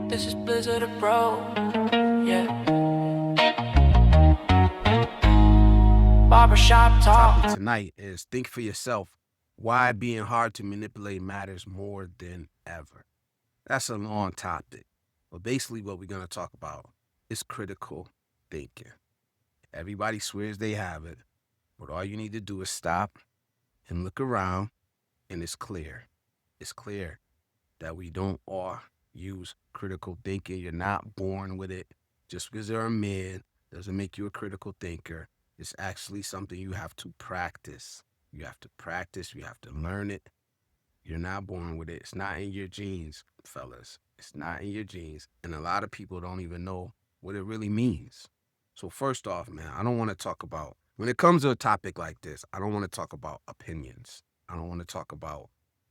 This is blizzardabroad. Yeah. Barbershop Talk. Topic tonight is think for yourself why being hard to manipulate matters more than ever. That's a long topic, but basically what we're going to talk about is critical thinking. Everybody swears they have it, but all you need to do is stop and look around, and it's clear. It's clear that we don't all use critical thinking. You're not born with it. Just because you're a man doesn't make you a critical thinker. It's actually something you have to practice. You have to practice. You have to learn it. You're not born with it. It's not in your genes, fellas. It's not in your genes. And a lot of people don't even know what it really means. So first off, man, I don't want to talk about, when it comes to a topic like this, I don't want to talk about opinions. I don't want to talk about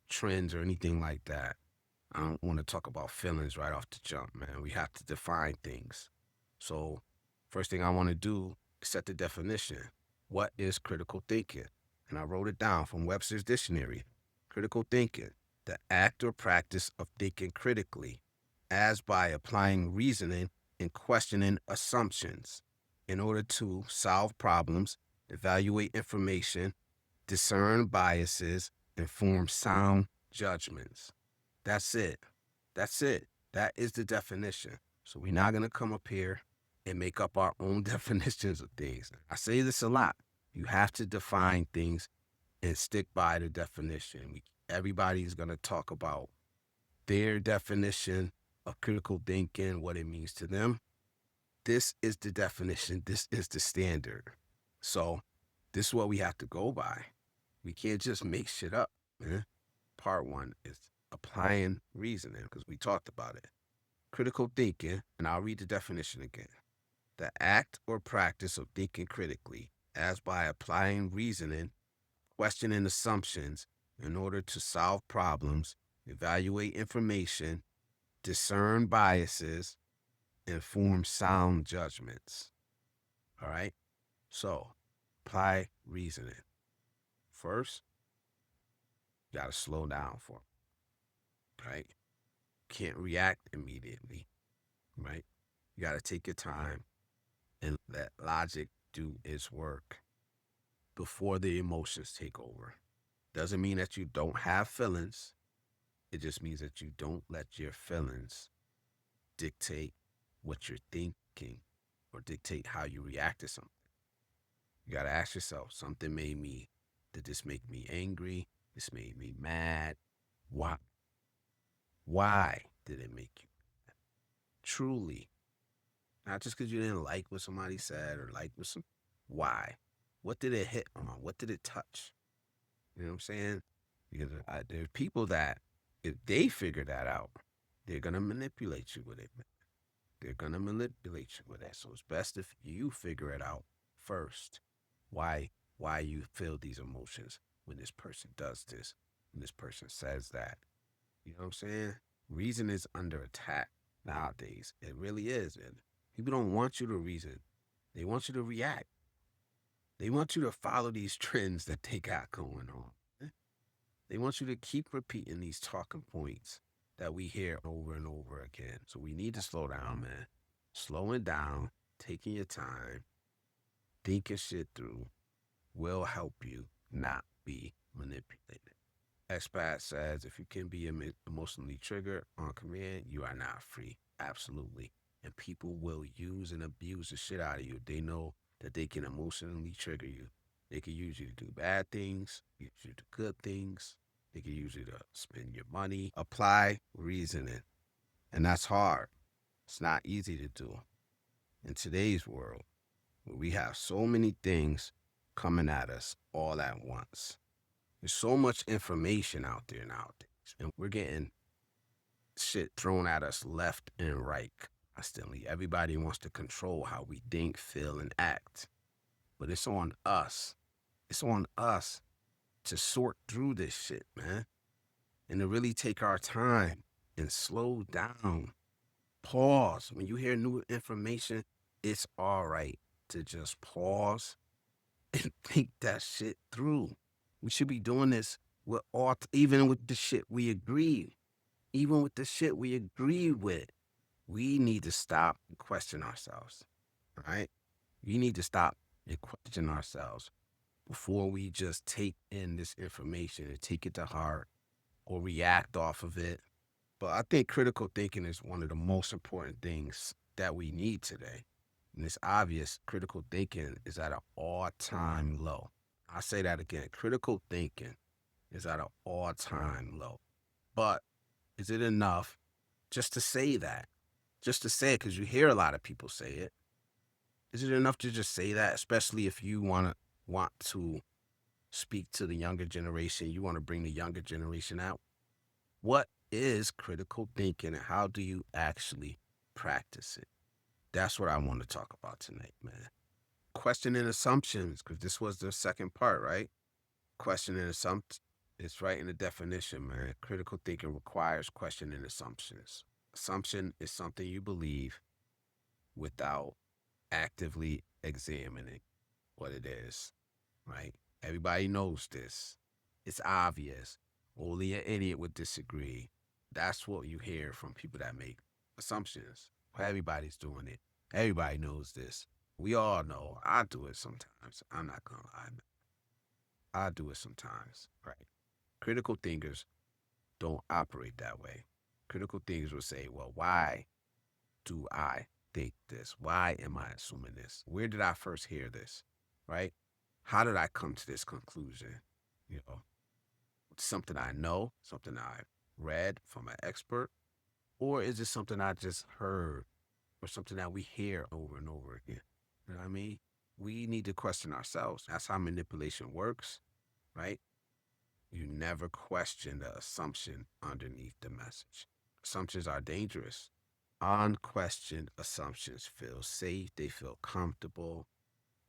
trends or anything like that. I don't want to talk about feelings right off the jump, man. We have to define things. So first thing I want to do is set the definition. What is critical thinking? And I wrote it down from Webster's Dictionary. Critical thinking, the act or practice of thinking critically, as by applying reasoning and questioning assumptions in order to solve problems, evaluate information, discern biases, and form sound judgments. That's it. That's it. That is the definition. So we're not going to come up here and make up our own definitions of things. I say this a lot. You have to define things and stick by the definition. Everybody's going to talk about their definition of critical thinking, what it means to them. This is the definition. This is the standard. So this is what we have to go by. We can't just make shit up, man. Part one is applying reasoning, because we talked about it. Critical thinking, and I'll read the definition again. The act or practice of thinking critically, as by applying reasoning, questioning assumptions in order to solve problems, evaluate information, discern biases, and form sound judgments. All right? So, apply reasoning. First, you got to slow down for it, right? Can't react immediately, right? You got to take your time and let logic do its work before the emotions take over. Doesn't mean that you don't have feelings. It just means that you don't let your feelings dictate what you're thinking or dictate how you react to something. You got to ask yourself, did this make me angry? This made me mad. Why? Why did it make you mad? Truly. Not just because you didn't like what somebody said or like what some. Why? What did it hit on? What did it touch? You know what I'm saying? Because there are people that, if they figure that out, they're going to manipulate you with it. They're going to manipulate you with it. So it's best if you figure it out first. Why you feel these emotions when this person does this, when this person says that. You know what I'm saying? Reason is under attack nowadays. It really is. And people don't want you to reason. They want you to react. They want you to follow these trends that they got going on. They want you to keep repeating these talking points that we hear over and over again. So we need to slow down, man. Slowing down, taking your time, thinking shit through will help you not be manipulated. Expat says, if you can be emotionally triggered on command, you are not free. Absolutely. And people will use and abuse the shit out of you. They know that they can emotionally trigger you. They can use you to do bad things, use you to do good things. They can use you to spend your money. Apply reasoning. And that's hard. It's not easy to do. In today's world, where we have so many things coming at us all at once. There's so much information out there nowadays, and we're getting shit thrown at us left and right constantly. Everybody wants to control how we think, feel, and act. But it's on us. It's on us to sort through this shit, man. And to really take our time and slow down. Pause. When you hear new information, it's all right to just pause and think that shit through. We should be doing this with even with the shit we agree. Even with the shit we agree with. We need to stop and question ourselves, right? We need to stop and question ourselves before we just take in this information and take it to heart or react off of it. But I think critical thinking is one of the most important things that we need today. And it's obvious critical thinking is at an all-time low. I say that again. Critical thinking is at an all-time low. But is it enough just to say that? Just to say it, because you hear a lot of people say it. Is it enough to just say that, especially if you want to speak to the younger generation, you want to bring the younger generation out? What is critical thinking and how do you actually practice it? That's what I want to talk about tonight, man. Questioning assumptions, because this was the second part, right? Questioning assumptions. It's right in the definition, man. Critical thinking requires questioning assumptions. Assumption is something you believe without actively examining what it is, right? Everybody knows this. It's obvious. Only an idiot would disagree. That's what you hear from people that make assumptions. Everybody's doing it. Everybody knows this. We all know. I do it sometimes. I'm not gonna lie. I do it sometimes, right? Critical thinkers don't operate that way. Critical thinkers will say, well, why do I think this? Why am I assuming this? Where did I first hear this? Right? How did I come to this conclusion? You know, something I know, something I read from an expert, or is it something I just heard or something that we hear over and over again? You know what I mean? We need to question ourselves. That's how manipulation works, right? You never question the assumption underneath the message. Assumptions are dangerous. Unquestioned assumptions feel safe, they feel comfortable,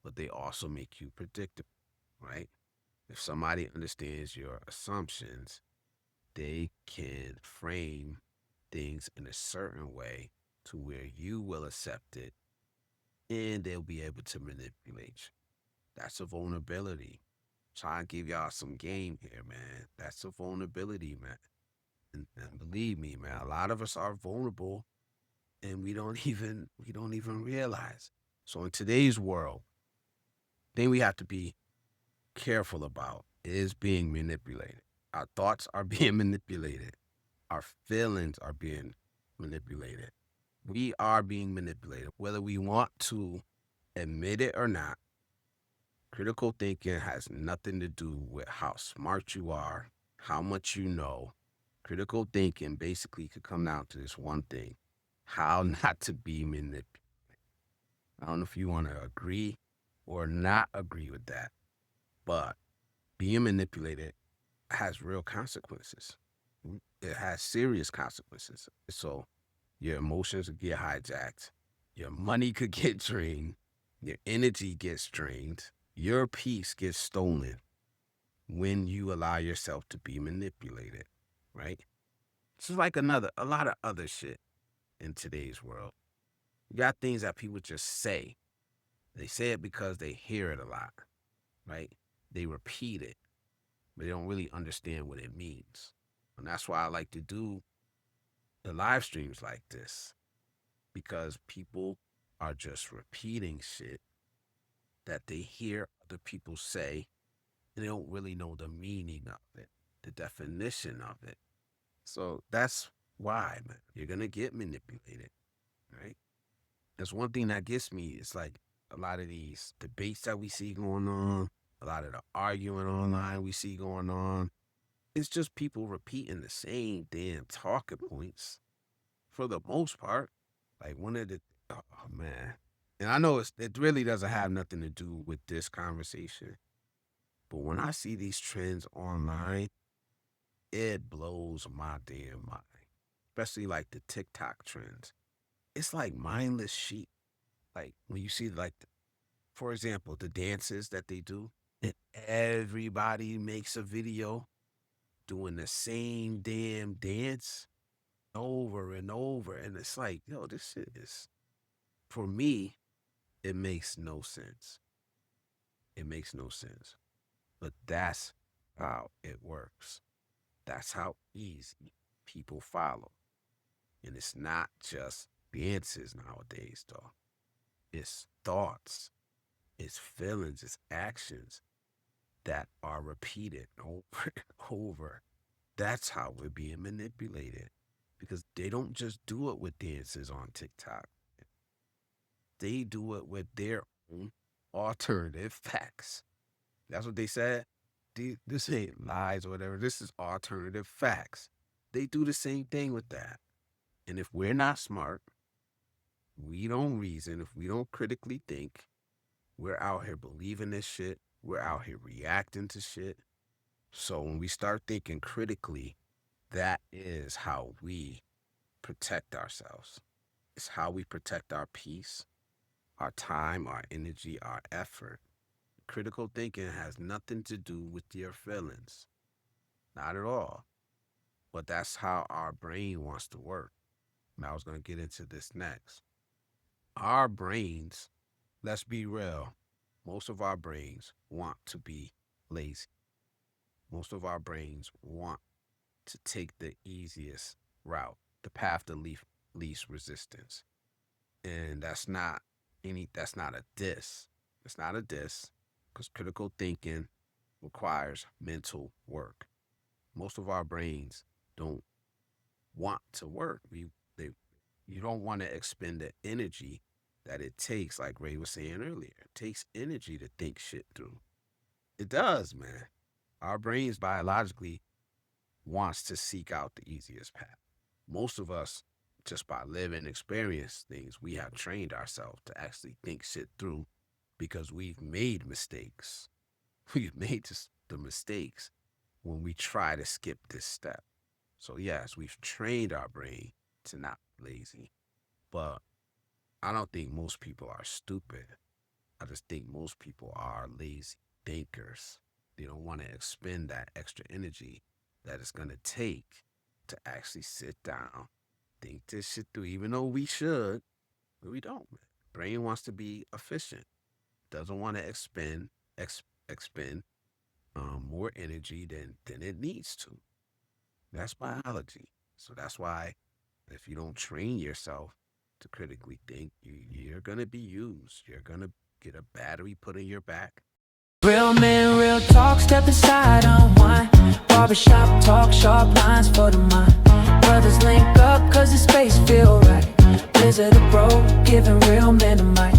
but they also make you predictable, right? If somebody understands your assumptions, they can frame things in a certain way to where you will accept it and they'll be able to manipulate you. That's a vulnerability. Try and give y'all some game here, man. That's a vulnerability, man. And believe me, man, a lot of us are vulnerable and we don't even realize. So in today's world, thing we have to be careful about is being manipulated. Our thoughts are being manipulated. Our feelings are being manipulated. We are being manipulated, whether we want to admit it or not. Critical thinking has nothing to do with how smart you are, how much you know. Critical thinking basically could come down to this one thing: how not to be manipulated. I don't know if you want to agree or not agree with that, but being manipulated has real consequences. It has serious consequences. So your emotions could get hijacked, your money could get drained, your energy gets drained, your peace gets stolen when you allow yourself to be manipulated, right? It's just like a lot of other shit in today's world. You got things that people just say. They say it because they hear it a lot, right? They repeat it, but they don't really understand what it means. And that's why I like to do the live streams like this, because people are just repeating shit that they hear other people say, and they don't really know the meaning of it, the definition of it. So that's why, man, you're gonna get manipulated, right? That's one thing that gets me. It's like a lot of these debates that we see going on, a lot of the arguing online we see going on. It's just people repeating the same damn talking points for the most part. Like one of the, oh man. And I know it really doesn't have nothing to do with this conversation. But when I see these trends online, it blows my damn mind. Especially like the TikTok trends. It's like mindless sheep. Like when you see like, for example, the dances that they do, and everybody makes a video doing the same damn dance over and over. And it's like, yo, this shit is, for me, it makes no sense. It makes no sense. But that's how it works. That's how easy people follow. And it's not just the answer is nowadays, though. It's thoughts, it's feelings, it's actions that are repeated over and over. That's how we're being manipulated, because they don't just do it with dances on TikTok. They do it with their own alternative facts. That's what they said. This ain't lies or whatever. This is alternative facts. They do the same thing with that. And if we're not smart, we don't reason, if we don't critically think, we're out here believing this shit. We're out here reacting to shit. So when we start thinking critically, that is how we protect ourselves. It's how we protect our peace, our time, our energy, our effort. Critical thinking has nothing to do with your feelings. Not at all. But that's how our brain wants to work. And I was going to get into this next. Our brains, let's be real, most of our brains want to be lazy. Most of our brains want to take the easiest route, the path of least resistance. And that's not a diss. It's not a diss, because critical thinking requires mental work. Most of our brains don't want to work. You don't want to expend the energy that it takes, like Ray was saying earlier. It takes energy to think shit through. It does, man. Our brains biologically wants to seek out the easiest path. Most of us, just by living experience things, we have trained ourselves to actually think shit through, because we've made mistakes. We've made the mistakes when we try to skip this step. So yes, we've trained our brain to not be lazy. But I don't think most people are stupid. I just think most people are lazy thinkers. They don't want to expend that extra energy that it's going to take to actually sit down, think this shit through, even though we should, but we don't. Brain wants to be efficient. Doesn't want to expend more energy than it needs to. That's biology. So that's why if you don't train yourself to critically think, you're going to be used. You're going to get a battery put in your back. Real men, real talk, step aside, unwind. Barbershop talk, sharp lines for the mind. Brothers link up, cause the space feel right. Blizzardabroad, giving real men a mic.